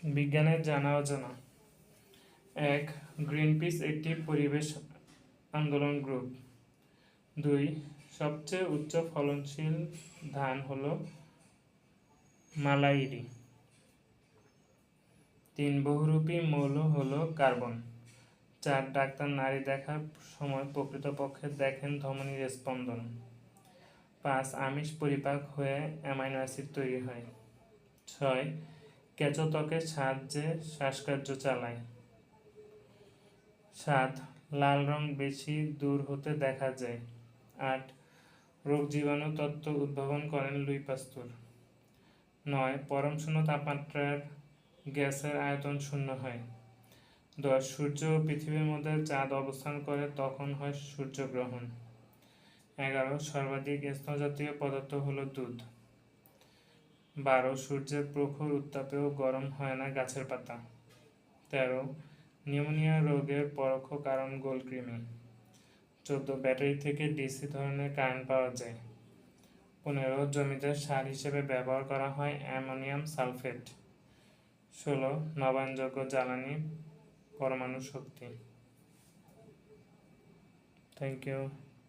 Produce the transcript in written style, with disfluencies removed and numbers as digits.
বিজ্ঞানের জানা অজানা। 1. গ্রিনপিস একটি পরিবেশ আন্দোলন গ্রুপ। 2. সবচেয়ে উচ্চ ফলনশীল ধান হলো মালাইরি। 3. বহুরূপী মৌল হলো কার্বন। 4. ডাক্তার নাড়ি দেখার সময় প্রকৃতপক্ষে দেখেন ধমনীর স্পন্দন। 5. আমিষ পরিপাক হয়ে অ্যামাইনো অ্যাসিড তৈরি হয়। 6. কেঁচো ত্বকের সাহায্যে শ্বাসকার্য চালায়। 7. লাল রং বেশি দূর হতে দেখা যায়। 8. রোগ জীবাণু তত্ত্ব উদ্ভাবন করেন লুই পাস্তুর। 9. পরম শূন্য তাপমাত্রার গ্যাসের আয়তন শূন্য হয়। 10. সূর্য ও পৃথিবীর মধ্যে চাঁদ অবস্থান করে তখন হয় সূর্যগ্রহণ। 11. সর্বাধিক স্নেহজাতীয় পদার্থ হলো দুধ। 12. সূর্যের প্রখর উত্তাপেও গরম হয় না গাছের পাতা। 13. নিউমোনিয়া রোগের পরোক্ষ কারণ গোলকৃমি। 14. ব্যাটারি থেকে ডিসি ধরনের কারেন্ট পাওয়া যায়। 15. জমিতে সার হিসেবে ব্যবহার করা হয় অ্যামোনিয়াম সালফেট। 16. নবায়নযোগ্য জ্বালানি পরমাণু শক্তি। Thank you.